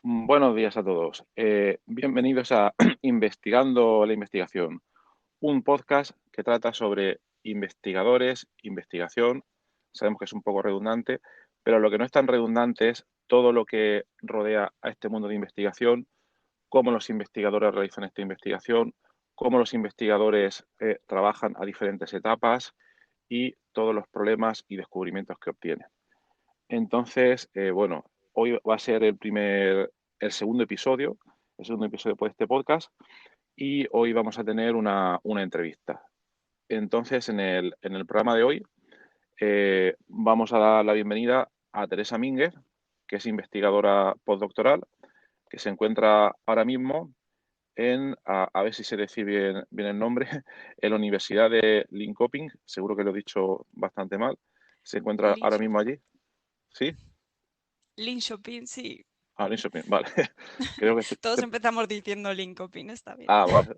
Buenos días a todos. Bienvenidos a Investigando la Investigación, un podcast que trata sobre investigadores, investigación. Sabemos que es un poco redundante, pero lo que no es tan redundante es todo lo que rodea a este mundo de investigación, cómo los investigadores realizan esta investigación, cómo los investigadores trabajan a diferentes etapas y todos los problemas y descubrimientos que obtienen. Entonces, bueno, hoy va a ser el segundo episodio de este podcast, y hoy vamos a tener una entrevista. Entonces, en el programa de hoy vamos a dar la bienvenida a Teresa Mínguez, que es investigadora postdoctoral, que se encuentra ahora mismo a ver si se decide bien el nombre, en la Universidad de Linköping, seguro que lo he dicho bastante mal, se encuentra ahora mismo Linköping. allí, ¿sí? Linköping, sí. Linköping, vale. Creo que Todos empezamos diciendo Linköping, está bien. vale.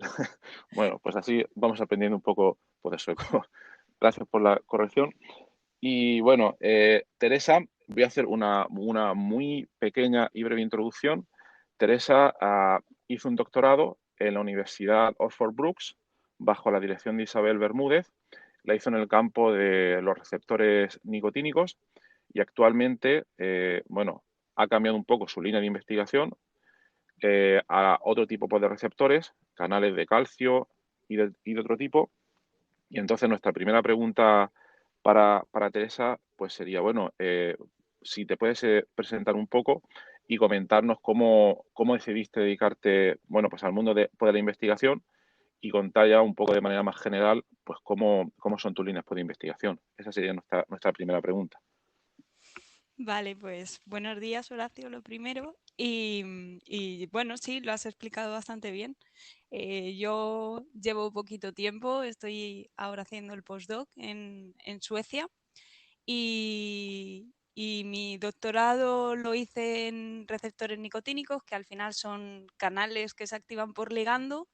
Bueno, pues así vamos aprendiendo un poco por eso. Gracias por la corrección. Y bueno, Teresa, voy a hacer una muy pequeña y breve introducción. Teresa hizo un doctorado en la Universidad Oxford Brookes bajo la dirección de Isabel Bermúdez. La hizo en el campo de los receptores nicotínicos y actualmente, bueno, ha cambiado un poco su línea de investigación a otro tipo pues, de receptores, canales de calcio y de otro tipo. Y entonces nuestra primera pregunta para Teresa pues sería, bueno, si te puedes presentar un poco y comentarnos cómo decidiste dedicarte, bueno, pues al mundo de la investigación, y contar ya un poco de manera más general, pues cómo son tus líneas de investigación. Esa sería nuestra primera pregunta. Vale, pues buenos días, Horacio, lo primero. Y bueno, sí, lo has explicado bastante bien. Yo llevo poquito tiempo, estoy ahora haciendo el postdoc en Suecia y mi doctorado lo hice en receptores nicotínicos, que al final son canales que se activan por ligando,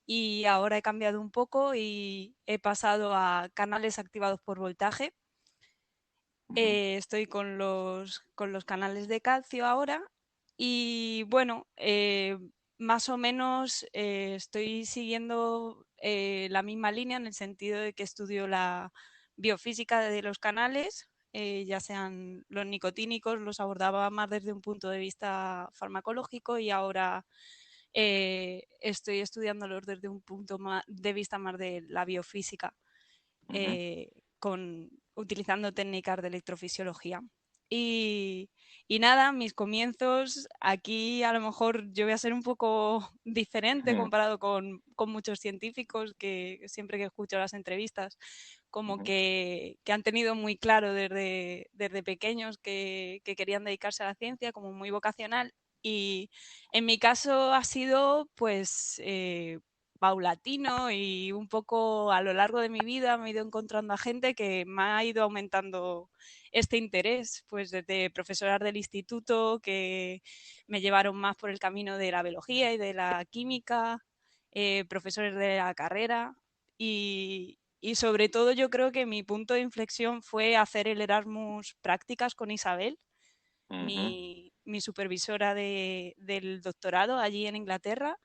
y ahora he cambiado un poco y he pasado a canales activados por voltaje. Ujú, Estoy con los canales de calcio ahora y bueno, más o menos estoy siguiendo la misma línea en el sentido de que estudio la biofísica de los canales, ya sean los nicotínicos, los abordaba más desde un punto de vista farmacológico y ahora estoy estudiándolos desde un de vista más de la biofísica ujú, utilizando técnicas de electrofisiología. Y, y nada, mis comienzos aquí a lo mejor yo voy a ser un poco diferente ujú, comparado con muchos científicos que siempre que escucho las entrevistas, como ujú, que han tenido muy claro desde pequeños que querían dedicarse a la ciencia, como muy vocacional. Y en mi caso ha sido pues paulatino y un poco a lo largo de mi vida me he ido encontrando a gente que me ha ido aumentando este interés, pues desde profesoras del instituto que me llevaron más por el camino de la biología y de la química, profesores de la carrera y sobre todo yo creo que mi punto de inflexión fue hacer el Erasmus prácticas con Isabel, ujú, mi supervisora del doctorado allí en Inglaterra.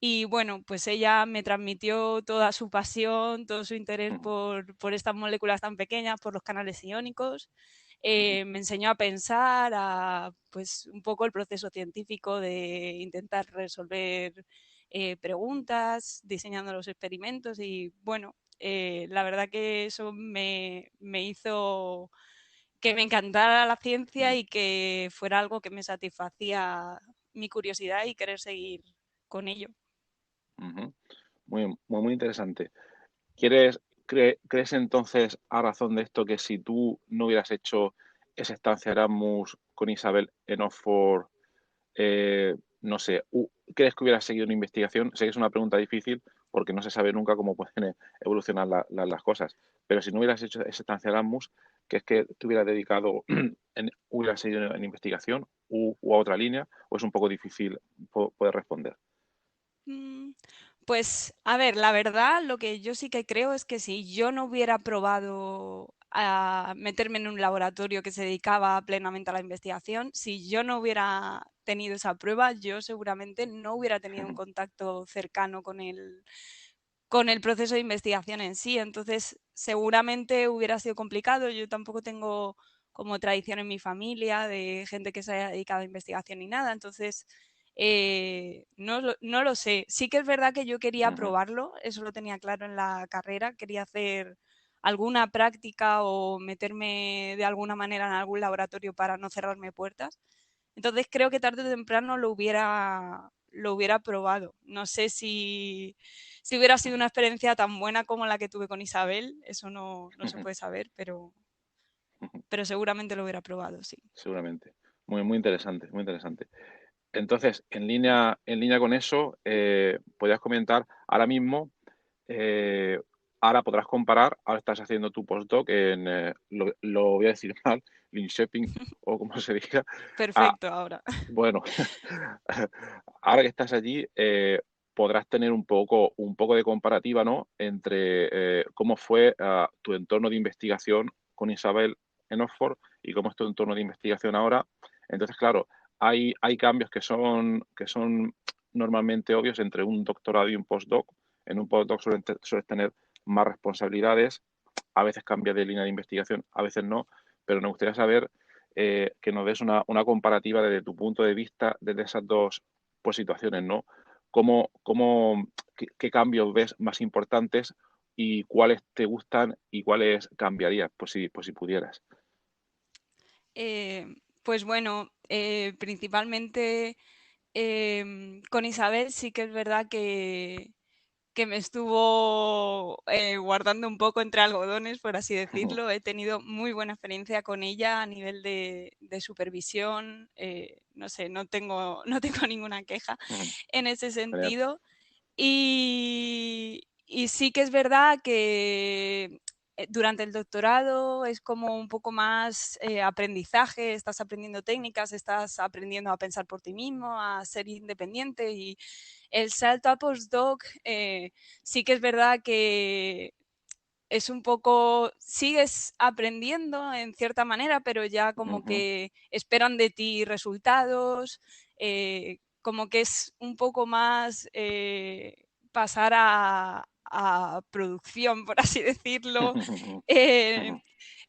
Y bueno, pues ella me transmitió toda su pasión, todo su interés ujú, por estas moléculas tan pequeñas, por los canales iónicos. ujú, Me enseñó a pensar, a pues un poco el proceso científico de intentar resolver preguntas, diseñando los experimentos y bueno, la verdad que eso me hizo que me encantara la ciencia ujú, y que fuera algo que me satisfacía mi curiosidad y querer seguir con ello. ujú. Muy interesante. ¿Crees entonces, a razón de esto, que si tú no hubieras hecho esa estancia Erasmus con Isabel en Oxford, no sé, crees que hubieras seguido una investigación? Sé que es una pregunta difícil porque no se sabe nunca cómo pueden evolucionar las cosas, pero si no hubieras hecho esa estancia Erasmus, ¿crees que te hubieras dedicado, hubieras seguido en investigación u a otra línea, o es un poco difícil poder responder? Mm, Pues, a ver, la verdad, lo que yo sí que creo es que si yo no hubiera probado a meterme en un laboratorio que se dedicaba plenamente a la investigación. Si yo no hubiera tenido esa prueba, yo seguramente no hubiera tenido un contacto cercano con el proceso de investigación en sí. Entonces, seguramente hubiera sido complicado. Yo tampoco tengo como tradición en mi familia de gente que se haya dedicado a investigación ni nada. Entonces, no lo sé. Sí que es verdad que yo quería Ujú, probarlo, eso lo tenía claro en la carrera. Quería hacer alguna práctica o meterme de alguna manera en algún laboratorio para no cerrarme puertas. Entonces creo que tarde o temprano lo hubiera probado. No sé si hubiera sido una experiencia tan buena como la que tuve con Isabel, eso no se ujú, puede saber, ujú. pero seguramente lo hubiera probado, sí. Seguramente. Muy, muy interesante, muy interesante. Entonces, en línea con eso, podrías comentar ahora mismo, eh, ahora podrás comparar, ahora estás haciendo tu postdoc en, lo voy a decir mal, Linköping o como se diga. Ah, Perfecto, ahora. bueno, ahora que estás allí, podrás tener un poco de comparativa, ¿no? Entre cómo fue tu entorno de investigación con Isabel en Oxford y cómo es tu entorno de investigación ahora. Entonces, claro, hay cambios que son normalmente obvios entre un doctorado y un postdoc. En un postdoc sueles tener más responsabilidades, a veces cambia de línea de investigación, a veces no, pero me gustaría saber que nos des una comparativa desde tu punto de vista, desde esas dos pues, situaciones, ¿no? ¿Qué cambios ves más importantes y cuáles te gustan y cuáles cambiarías, pues si pudieras? Eh, pues bueno, principalmente con Isabel sí que es verdad que me estuvo guardando un poco entre algodones, por así decirlo. He tenido muy buena experiencia con ella a nivel de supervisión. No sé, no tengo ninguna queja en ese Genial. sentido. Y sí que es verdad que durante el doctorado es como un poco más aprendizaje, estás aprendiendo técnicas, estás aprendiendo a pensar por ti mismo, a ser independiente y el salto a postdoc sí que es verdad que es un poco, sigues aprendiendo en cierta manera, pero ya como Ujú, que esperan de ti resultados, como que es un poco más pasar a producción, por así decirlo. Eh,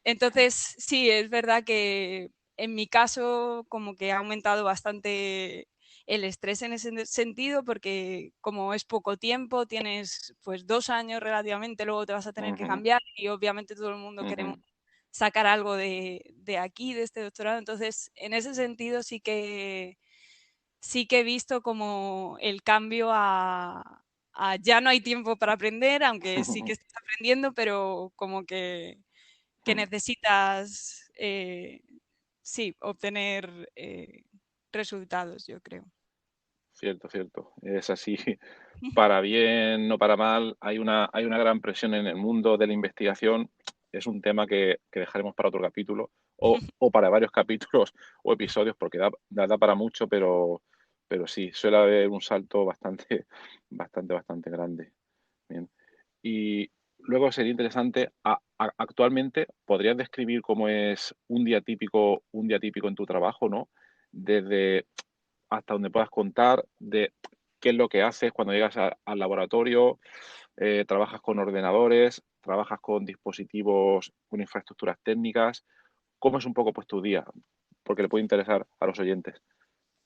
entonces, sí, es verdad que en mi caso como que ha aumentado bastante el estrés en ese sentido, porque como es poco tiempo, tienes pues 2 años relativamente, luego te vas a tener que ujú, cambiar y obviamente todo el mundo queremos ujú, sacar algo de aquí, de este doctorado. Entonces, en ese sentido sí que he visto como el cambio a ya no hay tiempo para aprender, aunque sí que estás aprendiendo, pero como que necesitas, sí, obtener resultados, yo creo. Cierto, cierto. Es así. Para bien, no para mal, hay una gran presión en el mundo de la investigación. Es un tema que dejaremos para otro capítulo o para varios capítulos o episodios porque da para mucho, pero sí, suele haber un salto bastante, bastante, bastante grande. Bien. Y luego sería interesante, actualmente, ¿podrías describir cómo es un día típico en tu trabajo, ¿no? Desde hasta donde puedas contar de qué es lo que haces cuando llegas al laboratorio, trabajas con ordenadores, trabajas con dispositivos, con infraestructuras técnicas. ¿Cómo es un poco pues tu día? Porque le puede interesar a los oyentes.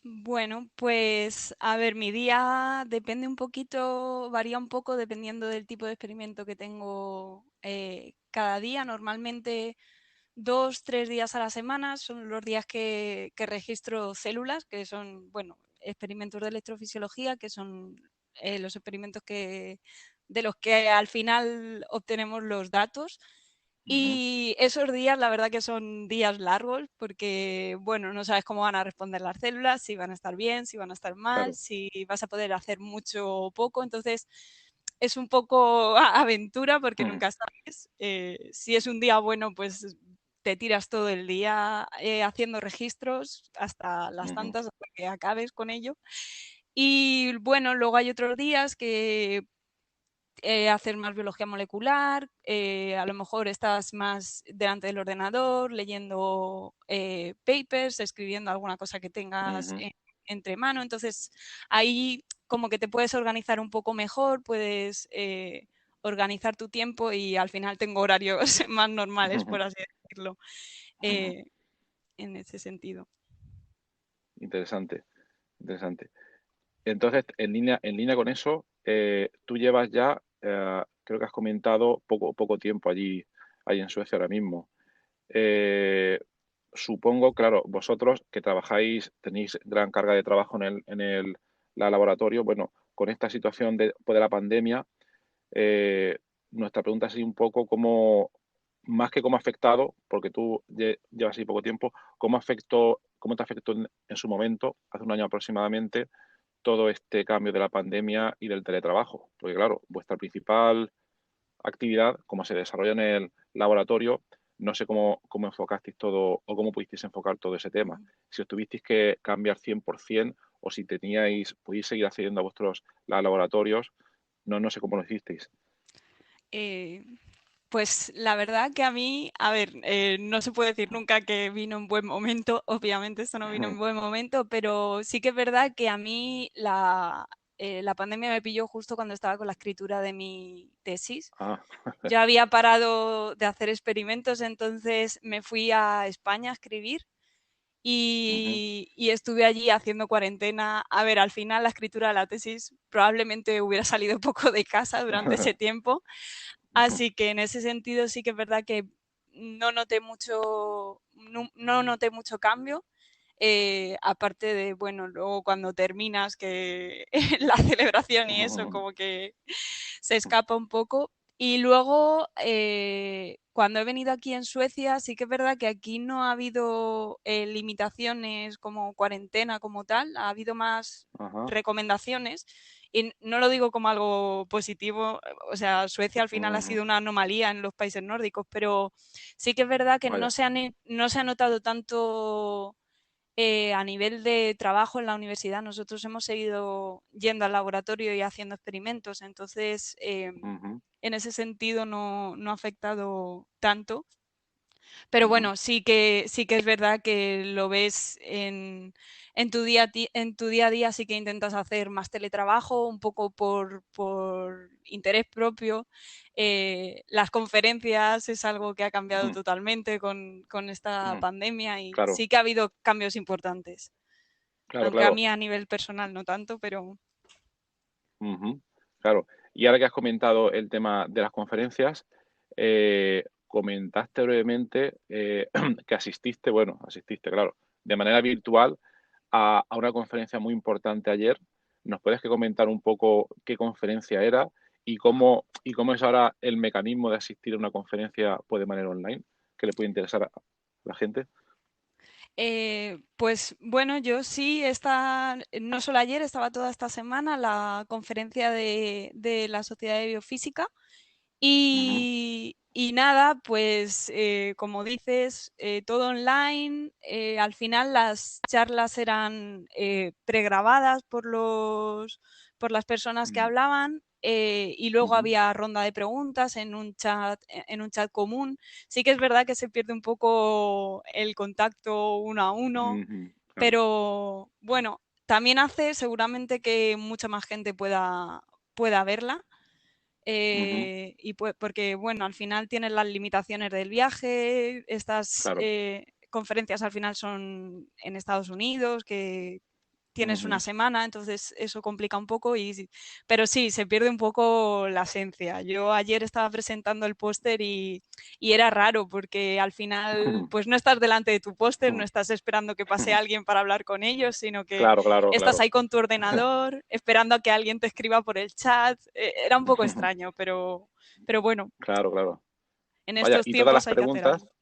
Bueno, pues a ver, mi día depende un poquito, varía un poco dependiendo del tipo de experimento que tengo cada día. Normalmente 2, 3 días a la semana son los días que registro células, que son, bueno, experimentos de electrofisiología, que son los experimentos de los que al final obtenemos los datos. Ujú, Y esos días, la verdad que son días largos porque, bueno, no sabes cómo van a responder las células, si van a estar bien, si van a estar mal, claro. si vas a poder hacer mucho o poco. Entonces, es un poco aventura porque Ujú, nunca sabes. Si es un día bueno, pues te tiras todo el día haciendo registros hasta las ujú, tantas hasta que acabes con ello. Y bueno, luego hay otros días que hacer más biología molecular, a lo mejor estás más delante del ordenador leyendo papers, escribiendo alguna cosa que tengas Ujú, entre mano. Entonces, ahí como que te puedes organizar un poco mejor, puedes organizar tu tiempo y al final tengo horarios más normales, ujú, por así decirlo, ujú. eh, en ese sentido. Interesante, interesante. Entonces, en línea con eso, tú llevas ya, creo que has comentado, poco tiempo allí en Suecia ahora mismo. Eh, Supongo, claro, vosotros que trabajáis, tenéis gran carga de trabajo la laboratorio, bueno, con esta situación después de la pandemia, eh, nuestra pregunta es un poco más que cómo ha afectado, porque tú llevas ahí poco tiempo, cómo te afectó en su momento, hace un año aproximadamente, todo este cambio de la pandemia y del teletrabajo. Porque claro, vuestra principal actividad, como se desarrolla en el laboratorio, no sé cómo enfocasteis todo o cómo pudisteis enfocar todo ese tema. Si os tuvisteis que cambiar 100% o si podéis seguir accediendo a vuestros laboratorios, no sé cómo lo hicisteis. Eh, Pues la verdad que a mí, a ver, no se puede decir nunca que vino en buen momento, obviamente esto no vino en buen momento, pero sí que es verdad que a mí la pandemia me pilló justo cuando estaba con la escritura de mi tesis. Ah, Yo había parado de hacer experimentos, entonces me fui a España a escribir ujú, y estuve allí haciendo cuarentena. A ver, al final la escritura de la tesis probablemente hubiera salido poco de casa durante ese tiempo. Así que en ese sentido sí que es verdad que no noté mucho cambio. Aparte de, bueno, luego cuando terminas, que la celebración y eso como que se escapa un poco. Y luego, cuando he venido aquí en Suecia, sí que es verdad que aquí no ha habido limitaciones como cuarentena como tal, ha habido más ajá, recomendaciones. Y no lo digo como algo positivo, o sea, Suecia al final ha ujú, sido una anomalía en los países nórdicos, pero sí que es verdad que vaya, no se ha notado tanto a nivel de trabajo en la universidad. Nosotros hemos seguido yendo al laboratorio y haciendo experimentos, entonces ujú, en ese sentido no ha afectado tanto. Pero ujú, bueno, sí que es verdad que lo ves en tu día a día, sí que intentas hacer más teletrabajo, un poco por interés propio. Las conferencias es algo que ha cambiado ujú, totalmente con esta ujú. pandemia y Claro, sí que ha habido cambios importantes. claro, Aunque a claro. mí a nivel personal no tanto, pero Ujú, claro. Y ahora que has comentado el tema de las conferencias, comentaste brevemente que asististe, claro, de manera virtual a una conferencia muy importante ayer. ¿Nos puedes que comentar un poco qué conferencia era y cómo es ahora el mecanismo de asistir a una conferencia pues, de manera online, que le puede interesar a la gente? Pues bueno, yo sí, no solo ayer, estaba toda esta semana la conferencia de la Sociedad de Biofísica Ujú, y nada, pues como dices, todo online. Al final las charlas eran pregrabadas por las personas que mm, hablaban y luego ujú, había ronda de preguntas en un chat común. Sí que es verdad que se pierde un poco el contacto uno a uno, ujú, claro. pero bueno, también hace seguramente que mucha más gente pueda verla. Ujú, Porque, bueno, al final tienes las limitaciones del viaje, estas claro. conferencias al final son en Estados Unidos, que tienes una Ujú, semana, entonces eso complica un poco, pero sí, se pierde un poco la esencia. Yo ayer estaba presentando el póster y era raro porque al final pues no estás delante de tu póster, no estás esperando que pase alguien para hablar con ellos, sino que claro, claro, estás claro. ahí con tu ordenador esperando a que alguien te escriba por el chat. Era un poco extraño, pero bueno, Claro, claro. en Vaya, estos y todas las tiempos hay que hacer preguntas, algo.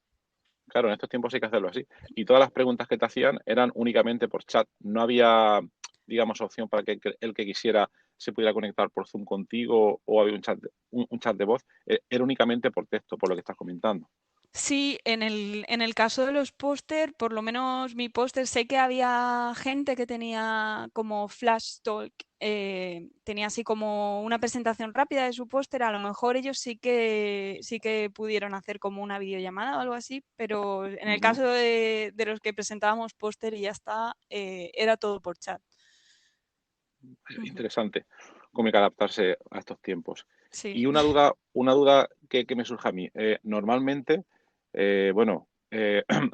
claro, en estos tiempos hay que hacerlo así. Y todas las preguntas que te hacían eran únicamente por chat. No había, digamos, opción para que el que quisiera se pudiera conectar por Zoom contigo o había un chat de voz. Era únicamente por texto, por lo que estás comentando. Sí, en el caso de los póster, por lo menos mi póster, sé que había gente que tenía como flash talk, tenía así como una presentación rápida de su póster, a lo mejor ellos sí que pudieron hacer como una videollamada o algo así, pero en el Ujú. caso de los que presentábamos póster y ya está, era todo por chat. Ujú. Interesante cómo hay que adaptarse a estos tiempos. Sí. Y una duda que me surge a mí. Normalmente, bueno,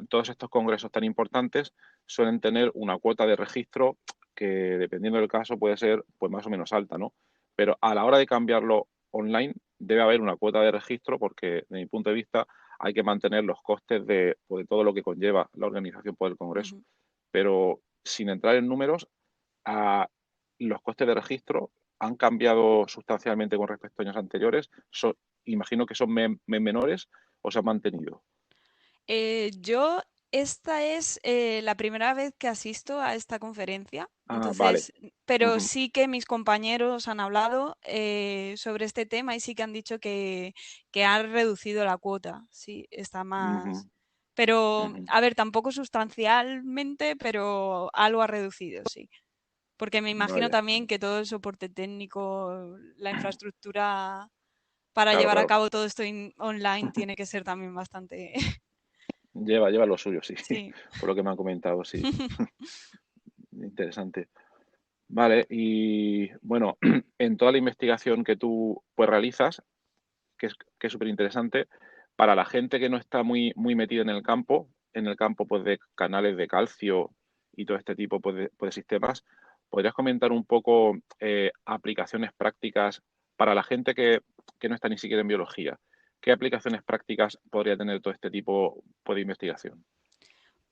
todos estos congresos tan importantes suelen tener una cuota de registro que, dependiendo del caso, puede ser pues más o menos alta, ¿no? Pero a la hora de cambiarlo online, debe haber una cuota de registro porque, de mi punto de vista, hay que mantener los costes pues, de todo lo que conlleva la organización por el congreso. Ujú. Pero sin entrar en números, a los costes de registro han cambiado sustancialmente con respecto a años anteriores. Imagino que son menores o se han mantenido. Yo, esta es la primera vez que asisto a esta conferencia, Ah, vale. entonces, pero Ujú, sí que mis compañeros han hablado sobre este tema y sí que han dicho que han reducido la cuota, sí, está ujú, más. Pero, ujú. a ver, tampoco sustancialmente, pero algo ha reducido, sí. Porque me imagino Vaya. también que todo el soporte técnico, la infraestructura para Claro, llevar a claro. cabo todo esto online tiene que ser también bastante. Lleva lo suyo, sí. Sí. Por lo que me han comentado, sí. Interesante. Vale, y bueno, en toda la investigación que tú pues realizas, que es súper interesante, para la gente que no está muy metida en el campo pues, de canales de calcio y todo este tipo pues, de sistemas, ¿podrías comentar un poco aplicaciones prácticas para la gente que no está ni siquiera en biología? ¿Qué aplicaciones prácticas podría tener todo este tipo pues, de investigación?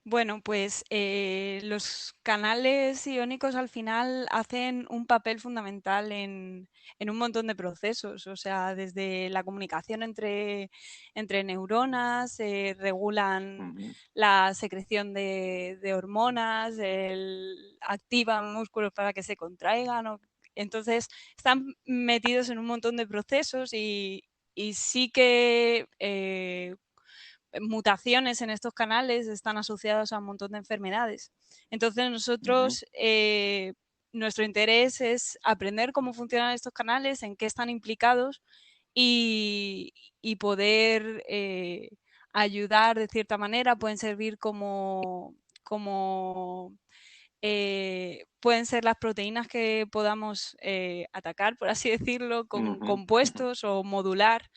Bueno, pues los canales iónicos al final hacen un papel fundamental en un montón de procesos, o sea, desde la comunicación entre neuronas, regulan Ujú, la secreción de hormonas, activan músculos para que se contraigan. Entonces, están metidos en un montón de procesos y sí que mutaciones en estos canales están asociadas a un montón de enfermedades. Entonces ujú, nosotros, nuestro interés es aprender cómo funcionan estos canales, en qué están implicados y poder ayudar de cierta manera. Pueden servir como pueden ser las proteínas que podamos atacar, por así decirlo, con ujú, compuestos o modular.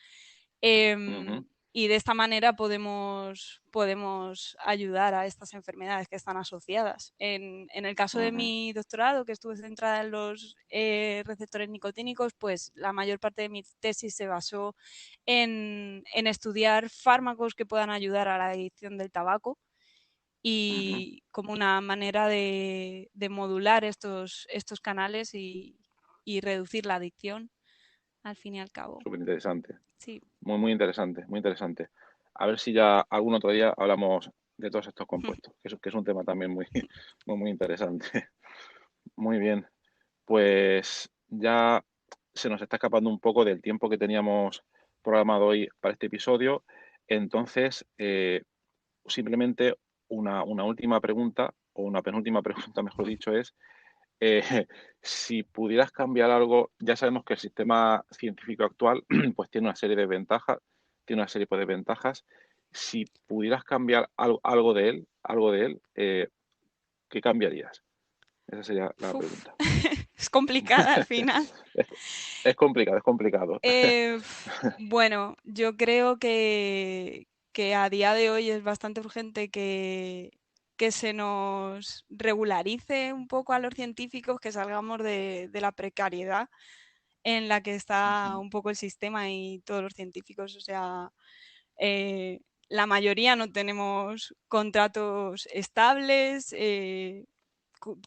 ujú, Y de esta manera podemos ayudar a estas enfermedades que están asociadas. En el caso de ujú, mi doctorado, que estuve centrada en los receptores nicotínicos, pues la mayor parte de mi tesis se basó en estudiar fármacos que puedan ayudar a la adicción del tabaco ujú. y como una manera de modular estos canales y reducir la adicción al fin y al cabo. Súper interesante. Sí. Muy interesante, muy interesante. A ver si ya algún otro día hablamos de todos estos compuestos, que es un tema también muy interesante. Muy bien, pues ya se nos está escapando un poco del tiempo que teníamos programado hoy para este episodio. Entonces, simplemente una última pregunta, o una penúltima pregunta, mejor dicho, es eh, si pudieras cambiar algo, ya sabemos que el sistema científico actual pues tiene una serie de ventajas, tiene una serie pues, de ventajas. Si pudieras cambiar algo de él, ¿qué cambiarías? Esa sería la Uf, pregunta. es complicada al final. Es, es complicado, es complicado. Bueno, yo creo que a día de hoy es bastante urgente que se nos regularice un poco a los científicos, que salgamos de la precariedad en la que está Ujú, un poco el sistema y todos los científicos. O sea, eh, la mayoría no tenemos contratos estables.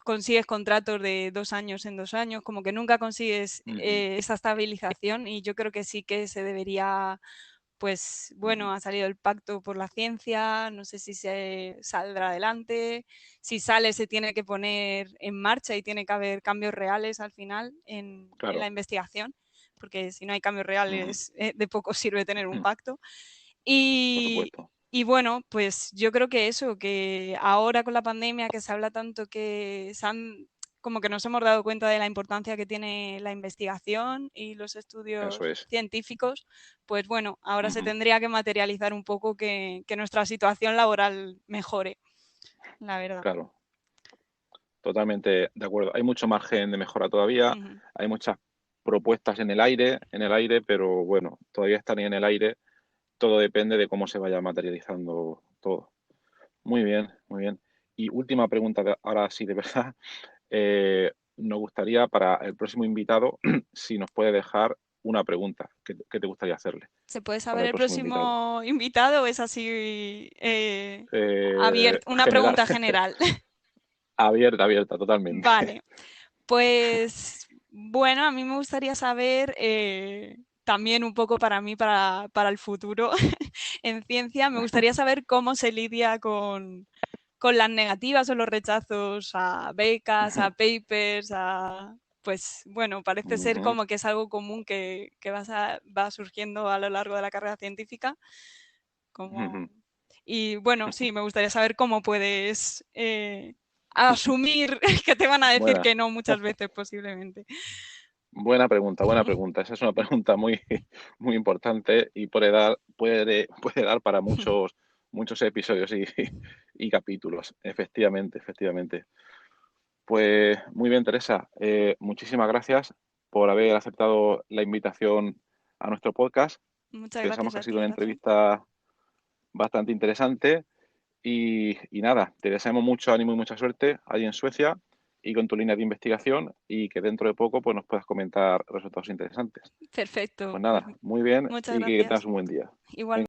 Consigues contratos de 2 años en 2 años, como que nunca consigues ujú, esa estabilización y yo creo que sí que se debería, pues ujú. bueno, ha salido el pacto por la ciencia, no sé si se saldrá adelante, si sale se tiene que poner en marcha y tiene que haber cambios reales al final en la Claro. investigación, porque si no hay cambios Ujú, reales de poco sirve tener un ujú, pacto. por Y, supuesto. Y bueno, pues yo creo que eso, que ahora con la pandemia que se habla tanto que como que nos hemos dado cuenta de la importancia que tiene la investigación y los Eso estudios es. científicos, pues bueno, ahora se Ujú. tendría que materializar un poco que nuestra situación laboral mejore, la verdad. Claro, totalmente de acuerdo. Hay mucho margen de mejora todavía, Ujú. hay muchas propuestas en el aire, pero bueno, todavía están en el aire. Todo depende de cómo se vaya materializando todo. Muy bien, muy bien. Y última pregunta, ahora sí, de verdad. Nos gustaría para el próximo invitado, si nos puede dejar una pregunta que te gustaría hacerle ¿Se puede para saber el el próximo invitado. próximo invitado o es así una General, pregunta general? abierta, abierta, totalmente. Vale, pues bueno, a mí me gustaría saber también un poco para mí, para el futuro en ciencia, me gustaría saber cómo se lidia con las negativas o los rechazos a becas, a papers, pues bueno, parece ser Ujú, como que es algo común que va surgiendo a lo largo de la carrera científica. Como... ujú. Y bueno, sí, me gustaría saber cómo puedes asumir que te van a decir Buena, que no muchas veces posiblemente. buena pregunta, buena pregunta. Esa es una pregunta muy, muy importante y puede dar para muchos, muchos episodios y capítulos. Efectivamente, efectivamente. Pues muy bien, Teresa. Muchísimas gracias por haber aceptado la invitación a nuestro podcast. Muchas Pensamos gracias que ha a sido ti, una Rafa. entrevista bastante interesante y nada, te deseamos mucho ánimo y mucha suerte allí en Suecia y con tu línea de investigación y que dentro de poco pues, nos puedas comentar resultados interesantes. Perfecto, Pues pues nada, muy bien muchas y que tengas gracias. un buen día. Igual.